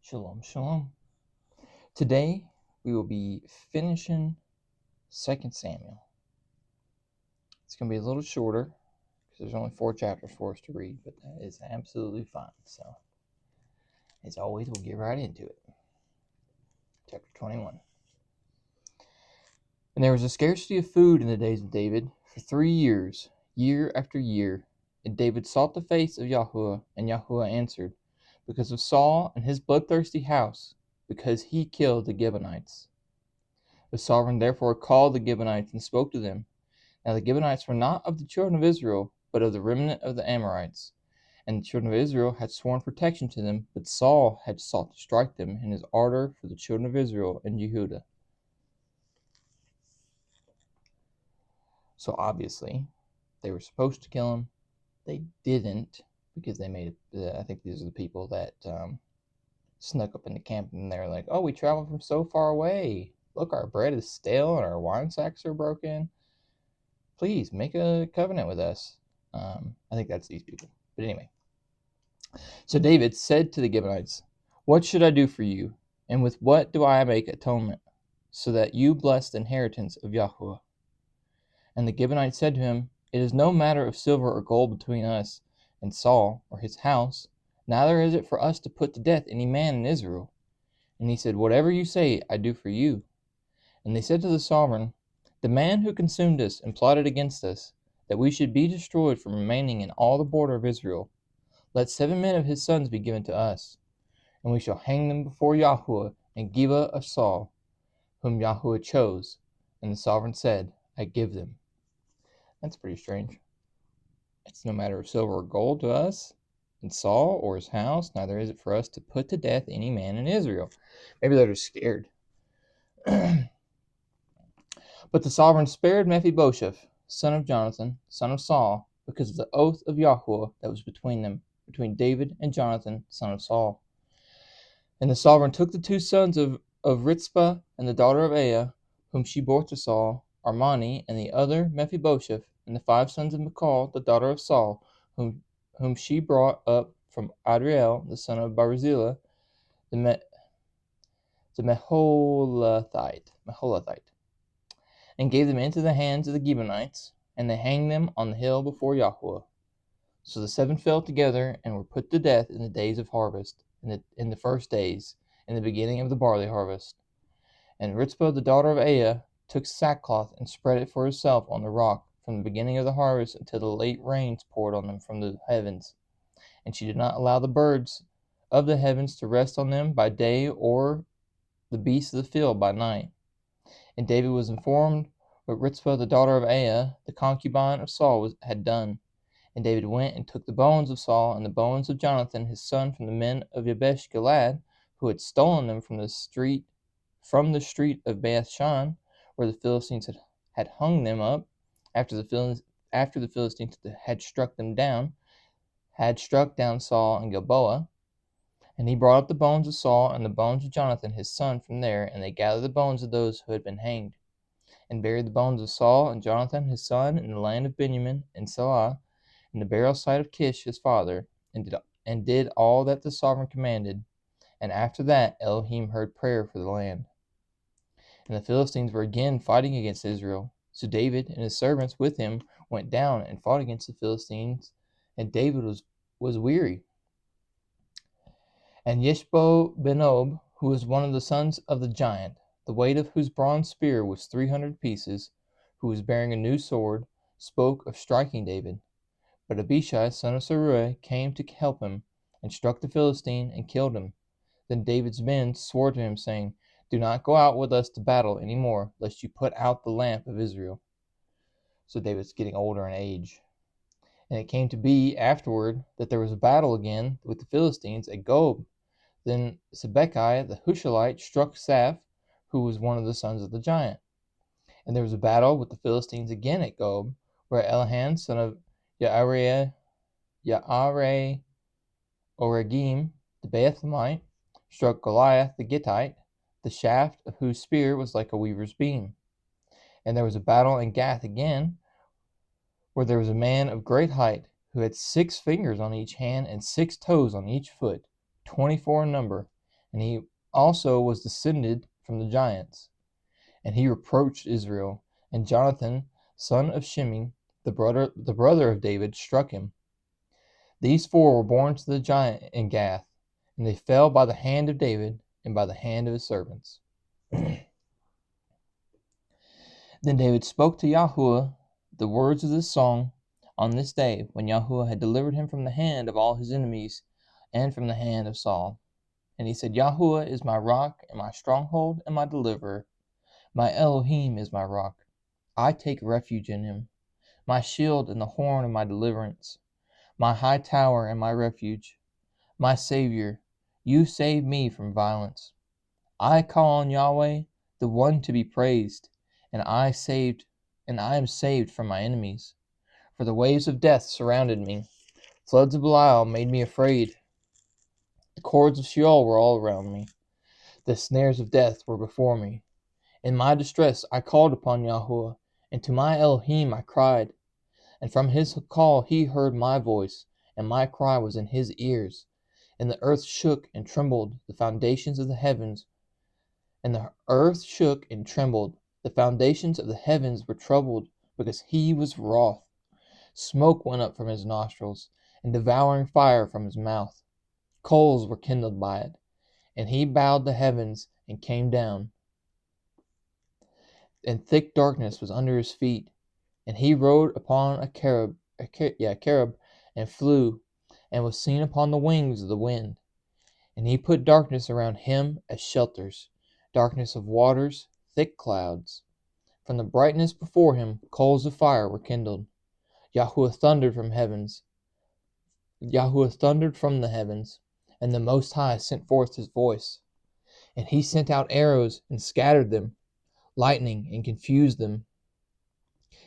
Shalom, shalom. Today we will be finishing 2 Samuel. It's going to be a little shorter because there's only 4 chapters for us to read, but that is absolutely fine. So, as always, we'll get right into it. Chapter 21. And there was a scarcity of food in the days of David for 3 years, year after year. And David sought the face of Yahuwah, and Yahuwah answered, because of Saul and his bloodthirsty house, because he killed the Gibeonites. The sovereign therefore called the Gibeonites and spoke to them. Now the Gibeonites were not of the children of Israel, but of the remnant of the Amorites. And the children of Israel had sworn protection to them, but Saul had sought to strike them in his ardor for the children of Israel and Jehudah. So obviously, they were supposed to kill him. They didn't, because they made it. I think these are the people that snuck up in the camp, and they're like, oh, we traveled from so far away. Look, our bread is stale and our wine sacks are broken. Please make a covenant with us. I think that's these people. But anyway. So David said to the Gibeonites, what should I do for you? And with what do I make atonement? So that you bless the inheritance of Yahuwah. And the Gibeonites said to him, it is no matter of silver or gold between us and Saul or his house, neither is it for us to put to death any man in Israel. And he said, whatever you say, I do for you. And they said to the sovereign, the man who consumed us and plotted against us, that we should be destroyed from remaining in all the border of Israel, let 7 men of his sons be given to us, and we shall hang them before Yahuwah in Gibeah of Saul, whom Yahuwah chose. And the sovereign said, I give them. That's pretty strange. It's no matter of silver or gold to us, and Saul or his house, neither is it for us to put to death any man in Israel. Maybe they're just scared. But the sovereign spared Mephibosheth, son of Jonathan, son of Saul, because of the oath of Yahuwah that was between them, between David and Jonathan, son of Saul. And the sovereign took the 2 sons of Rizpah and the daughter of Aiah, whom she bore to Saul, Armani, and the other Mephibosheth, and the 5 sons of Michal, the daughter of Saul, whom she brought up from Adriel, the son of Barzillai, the Meholathite, and gave them into the hands of the Gibeonites, and they hanged them on the hill before Yahuwah. So the 7 fell together and were put to death in the days of harvest, in the first days, in the beginning of the barley harvest. And Rizpah the daughter of Aiah took sackcloth and spread it for herself on the rock from the beginning of the harvest until the late rains poured on them from the heavens. And she did not allow the birds of the heavens to rest on them by day, or the beasts of the field by night. And David was informed what Rizpah the daughter of Aiah, the concubine of Saul, had done. And David went and took the bones of Saul and the bones of Jonathan his son from the men of Yabesh Gilead, who had stolen them from the street of Beth-shan, where the Philistines had hung them up, after the Philistines had struck down Saul and Gilboa. And he brought up the bones of Saul and the bones of Jonathan his son from there, and they gathered the bones of those who had been hanged, and buried the bones of Saul and Jonathan his son in the land of Benjamin in Selah, in the burial site of Kish his father, and did all that the sovereign commanded. And after that Elohim heard prayer for the land. And the Philistines were again fighting against Israel. So David and his servants with him went down and fought against the Philistines, and David was weary. And Yeshbo-benob, who was one of the sons of the giant, the weight of whose bronze spear was 300 pieces, who was bearing a new sword, spoke of striking David. But Abishai, son of Zeruiah, came to help him, and struck the Philistine, and killed him. Then David's men swore to him, saying, do not go out with us to battle any more, lest you put out the lamp of Israel. So David's getting older in age. And it came to be afterward that there was a battle again with the Philistines at Gob. Then Sibbecai the Hushalite struck Saph, who was one of the sons of the giant. And there was a battle with the Philistines again at Gob, where Elihan, son of Ya'are Oregim, the Bethlehemite, struck Goliath the Gittite, the shaft of whose spear was like a weaver's beam. And there was a battle in Gath again, where there was a man of great height, who had 6 fingers on each hand and 6 toes on each foot, 24 in number, and he also was descended from the giants. And he reproached Israel, and Jonathan, son of Shimei, the brother of David, struck him. These four were born to the giant in Gath, and they fell by the hand of David and by the hand of his servants. Then David spoke to Yahuwah the words of this song on this day, when Yahuwah had delivered him from the hand of all his enemies and from the hand of Saul. And he said, Yahuwah is my rock and my stronghold and my deliverer. My Elohim is my rock. I take refuge in him. My shield and the horn of my deliverance. My high tower and my refuge. My Savior, you save me from violence. I call on Yahweh, the one to be praised, and I am saved from my enemies. For the waves of death surrounded me. Floods of Belial made me afraid. The cords of Sheol were all around me. The snares of death were before me. In my distress I called upon Yahuwah, and to my Elohim I cried. And from his call he heard my voice, and my cry was in his ears. And the earth shook and trembled, the foundations of the heavens. And the earth shook and trembled, the foundations of the heavens were troubled, because he was wroth. Smoke went up from his nostrils, and devouring fire from his mouth. Coals were kindled by it, and he bowed the heavens and came down. And thick darkness was under his feet, and he rode upon a cherub, and flew, and was seen upon the wings of the wind. And he put darkness around him as shelters, darkness of waters, thick clouds. From the brightness before him coals of fire were kindled. Yahuwah thundered from the heavens, and the Most High sent forth his voice. And he sent out arrows and scattered them, lightning and confused them.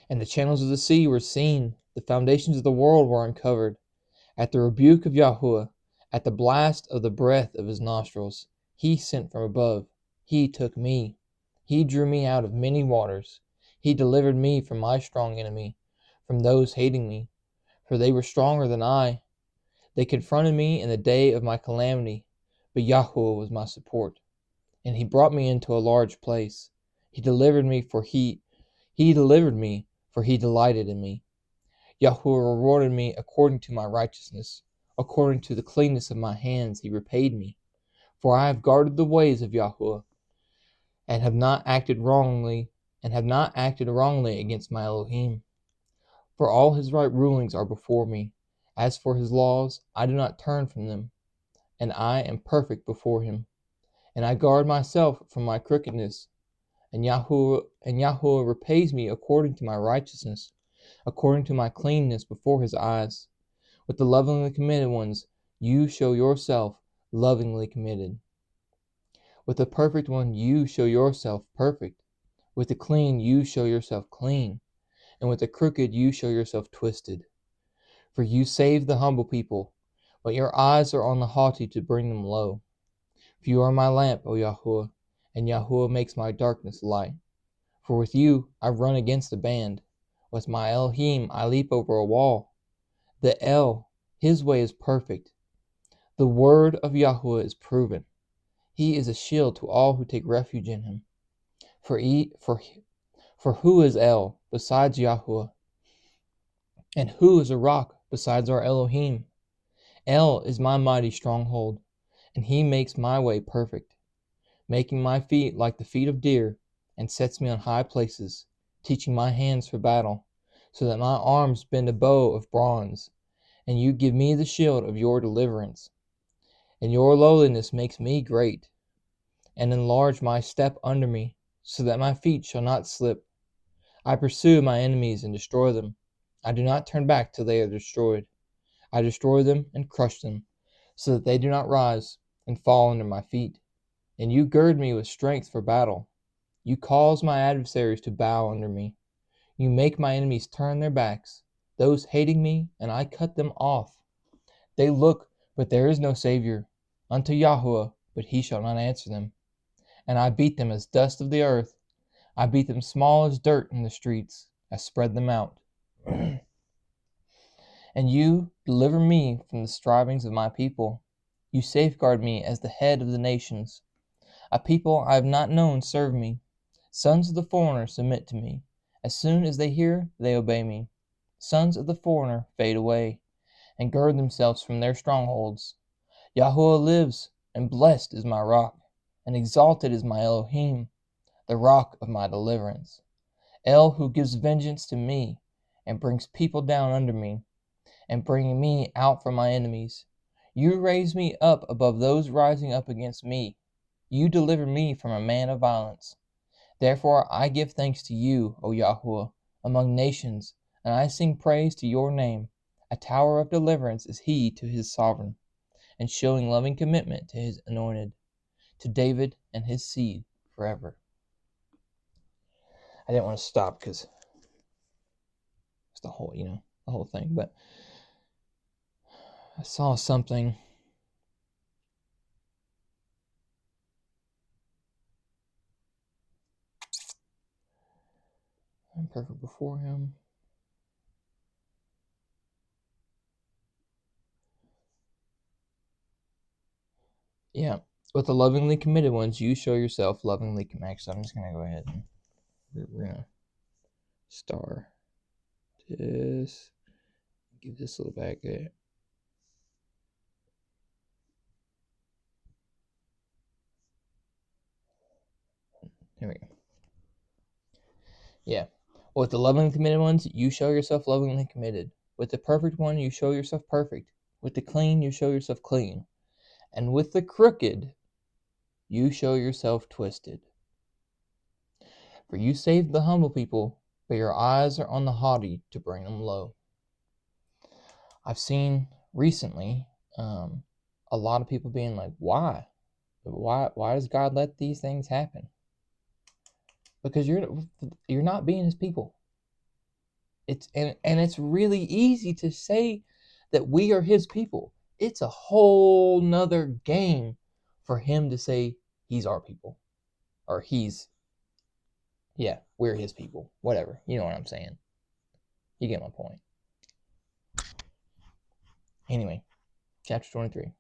And the channels of the sea were seen, the foundations of the world were uncovered. At the rebuke of Yahuwah, at the blast of the breath of his nostrils, he sent from above. He took me. He drew me out of many waters. He delivered me from my strong enemy, from those hating me, for they were stronger than I. They confronted me in the day of my calamity, but Yahuwah was my support. And he brought me into a large place. He delivered me, for he delighted in me. Yahuwah rewarded me according to my righteousness. According to the cleanness of my hands he repaid me. For I have guarded the ways of Yahuwah, and have not acted wrongly against my Elohim. For all his right rulings are before me. As for his laws, I do not turn from them, and I am perfect before him. And I guard myself from my crookedness, and Yahuwah repays me according to my righteousness, according to my cleanness before his eyes. With the lovingly committed ones, you show yourself lovingly committed. With the perfect one, you show yourself perfect. With the clean, you show yourself clean. And with the crooked, you show yourself twisted. For you save the humble people, but your eyes are on the haughty to bring them low. For you are my lamp, O Yahuwah, and Yahuwah makes my darkness light. For with you I run against a band. With my Elohim I leap over a wall. The his way is perfect. The word of Yahuwah is proven. He is a shield to all who take refuge in him. For who is besides Yahuwah? And who is a rock besides our Elohim? Is my mighty stronghold, and he makes my way perfect, making my feet like the feet of deer, and sets me on high places, teaching my hands for battle, so that my arms bend a bow of bronze. And you give me the shield of your deliverance. And your lowliness makes me great, and enlarge my step under me, so that my feet shall not slip. I pursue my enemies and destroy them. I do not turn back till they are destroyed. I destroy them and crush them, so that they do not rise and fall under my feet. And you gird me with strength for battle. You cause my adversaries to bow under me. You make my enemies turn their backs, those hating me, and I cut them off. They look, but there is no Savior. Unto Yahuwah, but he shall not answer them. And I beat them as dust of the earth. I beat them small as dirt in the streets. I spread them out. And you deliver me from the strivings of my people. You safeguard me as the head of the nations. A people I have not known serve me. Sons of the foreigner submit to me. As soon as they hear, they obey me. Sons of the foreigner fade away, and gird themselves from their strongholds. Yahuwah lives, and blessed is my rock, and exalted is my Elohim, the rock of my deliverance. El who gives vengeance to me, and brings people down under me, and bringing me out from my enemies. You raise me up above those rising up against me. You deliver me from a man of violence. Therefore I give thanks to you, O Yahuwah, among nations, and I sing praise to your name. A tower of deliverance is he to his sovereign, and showing loving commitment to his anointed, to David and his seed forever. I didn't want to stop because it's the whole thing, but I saw something. I'm perfect before him. Yeah. With the lovingly committed ones, you show yourself lovingly committed. So I'm just going to go ahead and we're going to star this. Give this a little back there. Here we go. Yeah. With the lovingly committed ones, you show yourself lovingly committed. With the perfect one, you show yourself perfect. With the clean, you show yourself clean. And with the crooked, you show yourself twisted. For you saved the humble people, but your eyes are on the haughty to bring them low. I've seen recently a lot of people being like, why? Why does God let these things happen? Because you're not being his people. It's really easy to say that we are his people. It's a whole nother game for him to say he's our people. Or we're his people. Whatever. You know what I'm saying. You get my point. Anyway, chapter 23.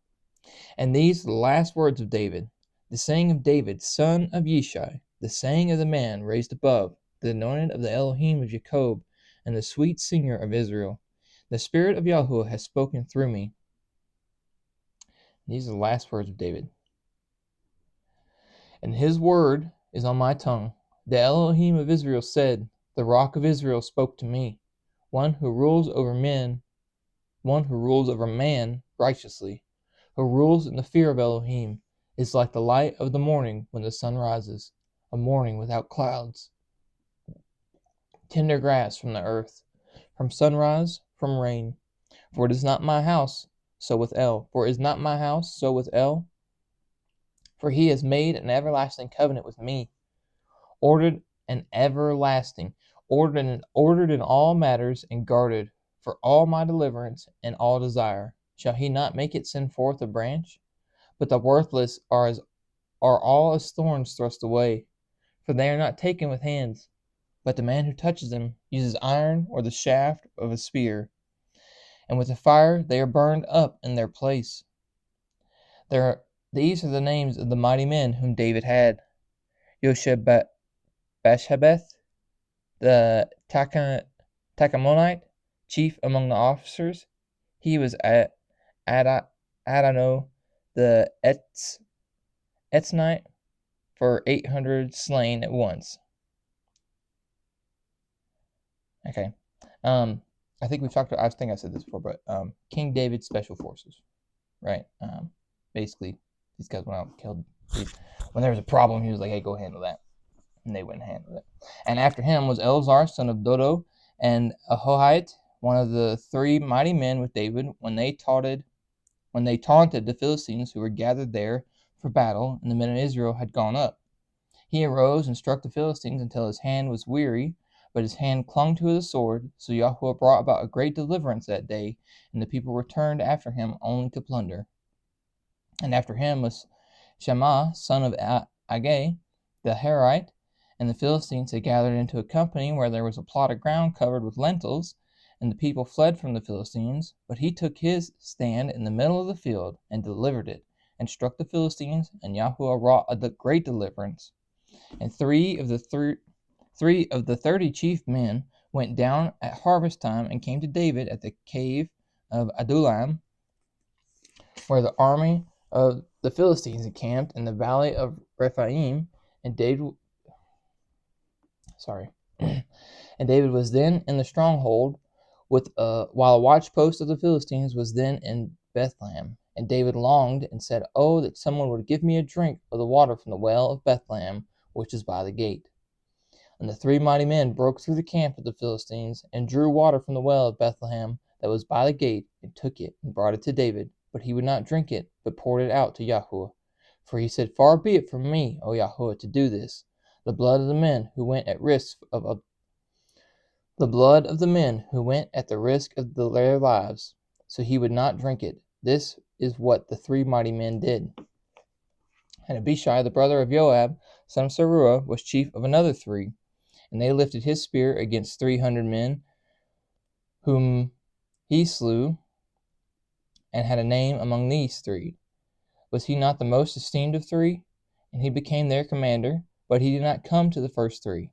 And these are the last words of David, the saying of David, son of Yishai, the saying of the man raised above, the anointed of the Elohim of Jacob, and the sweet singer of Israel. The Spirit of Yahuwah has spoken through me. These are the last words of David. And his word is on my tongue. The Elohim of Israel said, the rock of Israel spoke to me, one who rules over man righteously, who rules in the fear of Elohim, is like the light of the morning when the sun rises, a morning without clouds. Tender grass from the earth, from sunrise, from rain. For it is not my house, so with El. For it is not my house, so with El. For he has made an everlasting covenant with me, ordered and everlasting, ordered in all matters, and guarded for all my deliverance and all desire. Shall he not make it send forth a branch? But the worthless are all as thorns thrust away, for they are not taken with hands. But the man who touches them uses iron or the shaft of a spear, and with the fire they are burned up in their place. These are the names of the mighty men whom David had: Yoshe-Bashabeth, the Takamonite, chief among the officers. He was Adano, the Etznite, for 800 slain at once. Okay. I think we've talked about, I think I said this before, but King David's special forces, right? Basically, these guys went out and killed these. When there was a problem, he was like, hey, go handle that. And they wouldn't handle it. And after him was Eleazar, son of Dodo, and Ahohite, one of the 3 mighty men with David, when they taunted the Philistines who were gathered there for battle, and the men of Israel had gone up. He arose and struck the Philistines until his hand was weary, but his hand clung to the sword. So Yahuwah brought about a great deliverance that day, and the people returned after him only to plunder. And after him was Shammah, son of Agag, the Herite, and the Philistines had gathered into a company where there was a plot of ground covered with lentils, and the people fled from the Philistines. But he took his stand in the middle of the field and delivered it, and struck the Philistines, and Yahuwah wrought a great deliverance. And three of the 30 chief men went down at harvest time and came to David at the cave of Adullam, where the army of the Philistines encamped in the valley of Rephaim, and David and David was then in the stronghold, while a watchpost of the Philistines was then in Bethlehem. And David longed and said, "Oh, that someone would give me a drink of the water from the well of Bethlehem, which is by the gate." And the three mighty men broke through the camp of the Philistines, and drew water from the well of Bethlehem that was by the gate, and took it, and brought it to David. But he would not drink it, but poured it out to Yahuwah. For he said, "Far be it from me, O Yahuwah, to do this. The blood of the men who went at the risk of their lives." So he would not drink it. This is what the three mighty men did. And Abishai, the brother of Joab, son of Zeruiah, was chief of another three. And they lifted his spear against 300 men, whom he slew, and had a name among these three. Was he not the most esteemed of three? And he became their commander, but he did not come to the first three.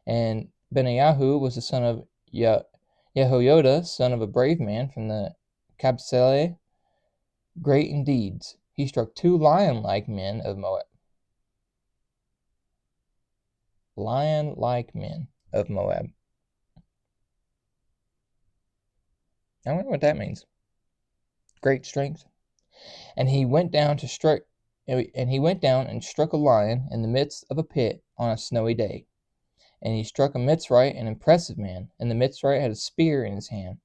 And Benaiah was the son of Jehoiada, son of a brave man from the Kabsele, great in deeds. He struck 2 lion-like men of Moab. Lion-like men of Moab. I wonder what that means. Great strength. And he went down and struck a lion in the midst of a pit on a snowy day. And he struck a Mitzrite, an impressive man, and the Mitzrite had a spear in his hand.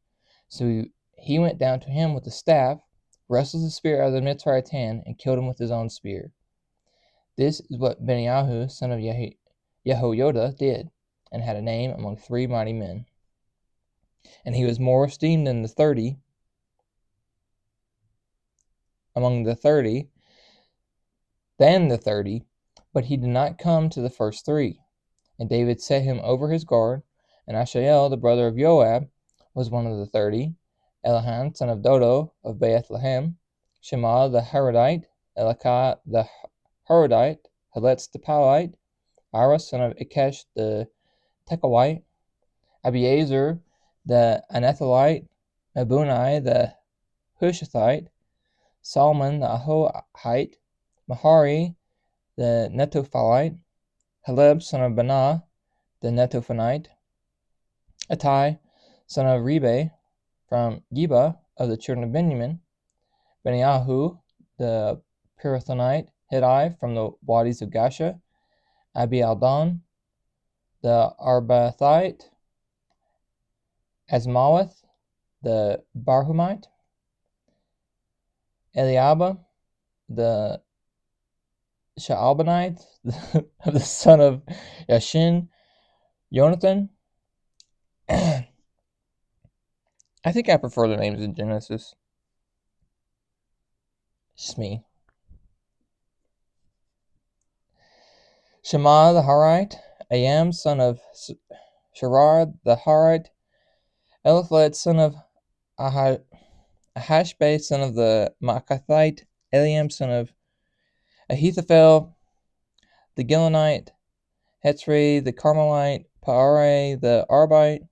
So he went down to him with a staff, wrestled the spear out of the Mitzrite's hand, and killed him with his own spear. This is what Benaiah, son of Jehoiada, did, and had a name among 3 mighty men. And he was more esteemed among the 30, but he did not come to the first 3. And David set him over his guard. And Ashael, the brother of Joab, was one of the 30. Elihan, son of Dodo, of Bethlehem. Shema the Harodite. Elikah the Harodite. Heletz the Palite. Ira, son of Ikesh the Tekawite. Abiezer the Anatholite. Mebunai the Hushathite. Solomon the Ahohite. Mahari the Netophalite. Heleb, son of Banah, the Netophanite. Attai, son of Rebe, from Geba of the children of Benjamin. Benaiah, the Pirathonite. Hiddai, from the wadis of Gasha. Abialdon, the Arbathite. Asmaweth, the Barhumite. Eliaba, the Shaalbanite, of the son of Yashin. Jonathan. I think I prefer the names in Genesis. Just me. Shema the Harite. Ayam, son of Sharar the Harite. Eliphalet, son of Ahashbaz, son of the Maacathite. Eliam, son of Ahithophel the Gilonite. Hetzri the Carmelite. Paare the Arbite.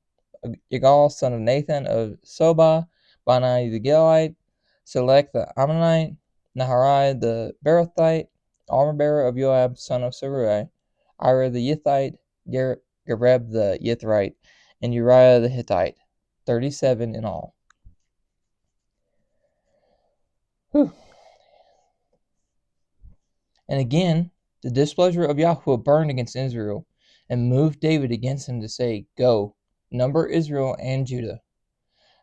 Yigal, son of Nathan of Sobah. Bani the Gilite. Select the Ammonite. Naharai the Berothite. Armor-bearer of Joab, son of Zeruiah. Ira the Yithite. Gareb the Yithrite. And Uriah the Hittite. 37 in all. Whew. And again, the displeasure of Yahuwah burned against Israel, and moved David against him to say, "Go, number Israel and Judah."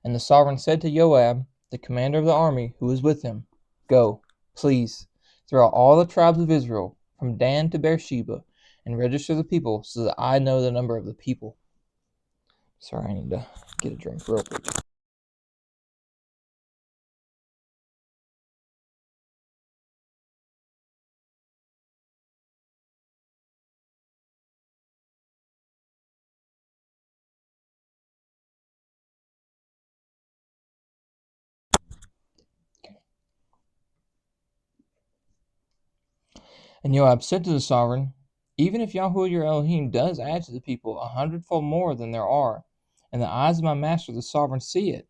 And the sovereign said to Joab, the commander of the army who was with him, "Go, please, throughout all the tribes of Israel, from Dan to Beersheba, and register the people, so that I know the number of the people." Sorry, I need to get a drink real quick. And Joab said to the sovereign, even if Yahweh your Elohim does add to the people 100-fold more than there are, and the eyes of my master the sovereign see it,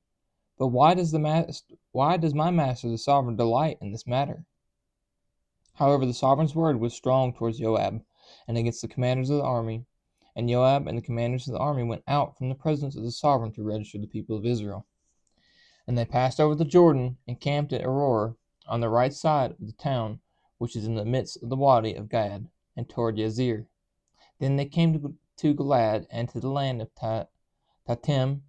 but why does my master the sovereign delight in this matter? However, the sovereign's word was strong towards Joab and against the commanders of the army, and Joab and the commanders of the army went out from the presence of the sovereign to register the people of Israel. And they passed over the Jordan and camped at Aroer on the right side of the town, which is in the midst of the wadi of Gad, and toward Yazir. Then they came to Gilad and to the land of Tatim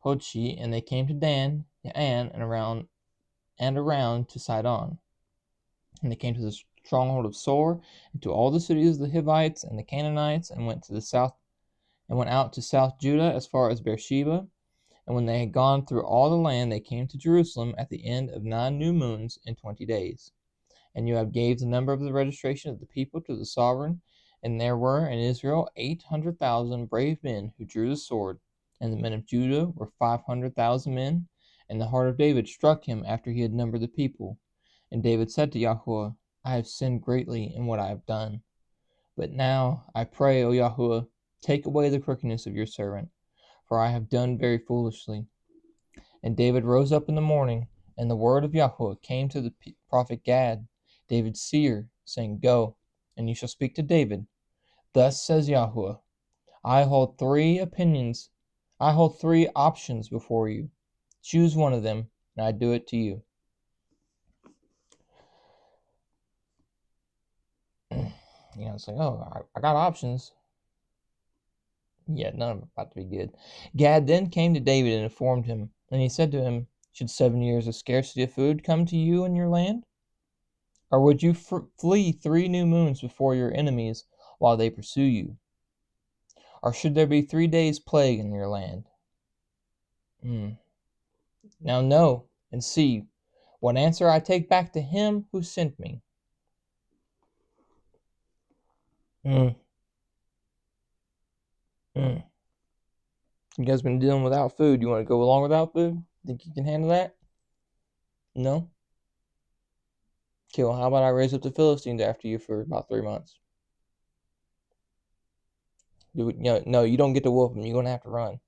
Hodshi, and they came to Dan, Ya'an, and around to Sidon. And they came to the stronghold of Sor, and to all the cities of the Hivites and the Canaanites, and went out to south Judah as far as Beersheba. And when they had gone through all the land, they came to Jerusalem at the end of 9 new moons in 20 days. And Joab gave the number of the registration of the people to the sovereign, and there were in Israel 800,000 brave men who drew the sword, and the men of Judah were 500,000 men. And the heart of David struck him after he had numbered the people. And David said to Yahweh, I have sinned greatly in what I have done. But now, I pray, O Yahweh, take away the crookedness of your servant, for I have done very foolishly. And David rose up in the morning, and the word of Yahweh came to the prophet Gad, David's seer, saying, Go, and you shall speak to David. Thus says Yahweh, I hold three options before you. Choose one of them, and I do it to you. It's like, oh, I got options. Yeah, none of them about to be good. Gad then came to David and informed him, and he said to him, should 7 years of scarcity of food come to you in your land? Or would you flee 3 new moons before your enemies while they pursue you? Or should there be 3 days' plague in your land? Now know and see what answer I take back to him who sent me. You guys been dealing without food. You want to go along without food? Think you can handle that? No? Okay, well, how about I raise up the Philistines after you for about 3 months? No, you don't get to whoop them. You're going to have to run.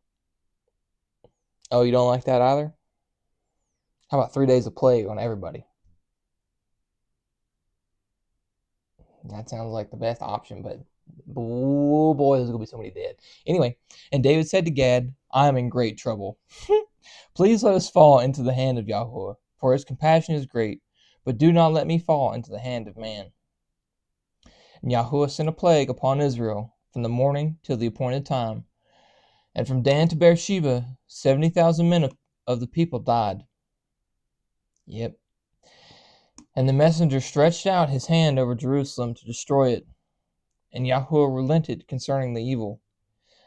Oh, you don't like that either? How about 3 days of plague on everybody? That sounds like the best option, but oh boy, there's going to be somebody dead. Anyway, and David said to Gad, I am in great trouble. Please let us fall into the hand of Yahweh, for his compassion is great, but do not let me fall into the hand of man. And Yahweh sent a plague upon Israel from the morning till the appointed time, and from Dan to Beersheba 70,000 men of the people died. Yep. And the messenger stretched out his hand over Jerusalem to destroy it. And Yahweh relented concerning the evil,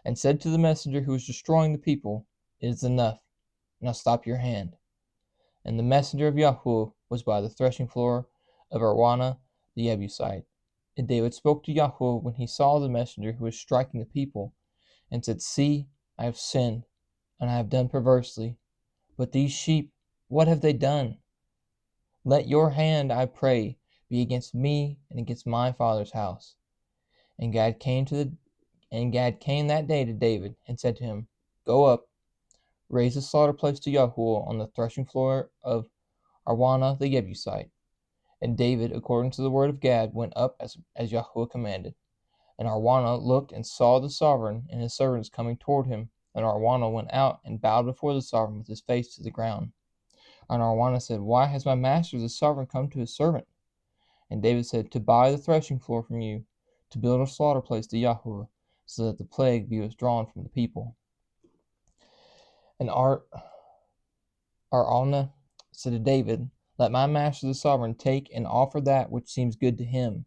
and said to the messenger who was destroying the people, It is enough. Now stop your hand. And the messenger of Yahweh was by the threshing floor of Araunah the Jebusite. And David spoke to Yahweh when he saw the messenger who was striking the people, and said, See, I have sinned, and I have done perversely. But these sheep, what have they done? Let your hand, I pray, be against me and against my father's house. And Gad came that day to David, and said to him, Go up, raise a slaughter place to Yahweh on the threshing floor of Araunah the Jebusite. And David, according to the word of Gad, went up as Yahweh commanded. And Araunah looked and saw the sovereign and his servants coming toward him. And Araunah went out and bowed before the sovereign with his face to the ground. And Araunah said, Why has my master the sovereign come to his servant? And David said, To buy the threshing floor from you, to build a slaughter place to Yahweh, so that the plague be withdrawn from the people. And Araunah said to David, Let my master the sovereign take and offer that which seems good to him.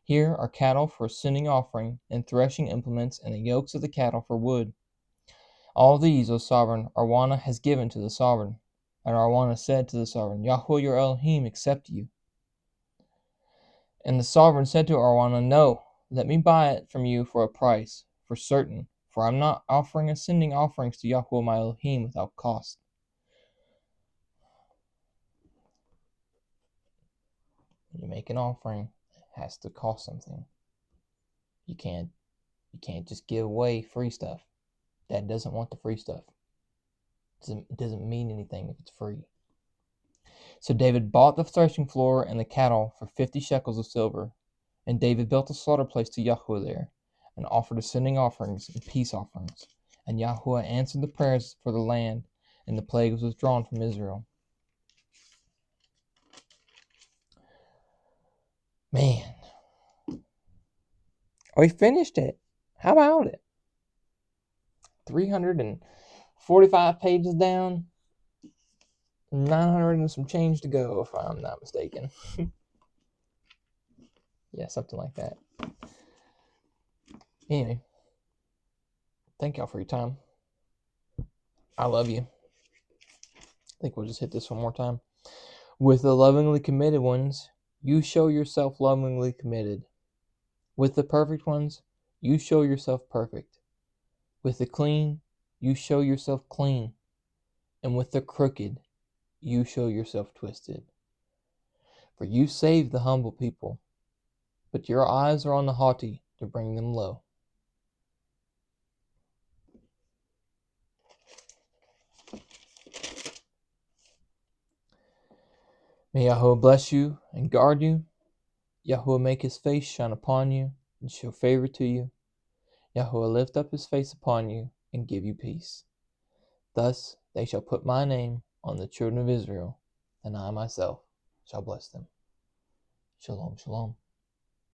Here are cattle for a sinning offering, and threshing implements, and the yokes of the cattle for wood. All these, O sovereign, Araunah has given to the sovereign. And Araunah said to the sovereign, Yahweh your Elohim accept you. And the sovereign said to Araunah, No, let me buy it from you for a price, for certain, for I am not offering ascending offerings to Yahweh my Elohim without cost. When you make an offering, it has to cost something. You can't just give away free stuff. Dad doesn't want the free stuff. It doesn't mean anything if it's free. So David bought the threshing floor and the cattle for 50 shekels of silver. And David built a slaughter place to Yahweh there, and offered ascending offerings and peace offerings. And Yahweh answered the prayers for the land, and the plague was withdrawn from Israel. Man. We finished it. How about it? 345 pages down. 900 and some change to go, if I'm not mistaken. Yeah, something like that. Anyway, thank y'all for your time. I love you. I think we'll just hit this one more time. With the lovingly committed ones, you show yourself lovingly committed. With the perfect ones, you show yourself perfect. With the clean, you show yourself clean. And with the crooked, you show yourself twisted. For you save the humble people, but your eyes are on the haughty to bring them low. May Yahweh bless you and guard you. Yahweh make his face shine upon you and show favor to you. Yahweh lift up his face upon you and give you peace. Thus they shall put my name on the children of Israel, and I myself shall bless them. Shalom, shalom.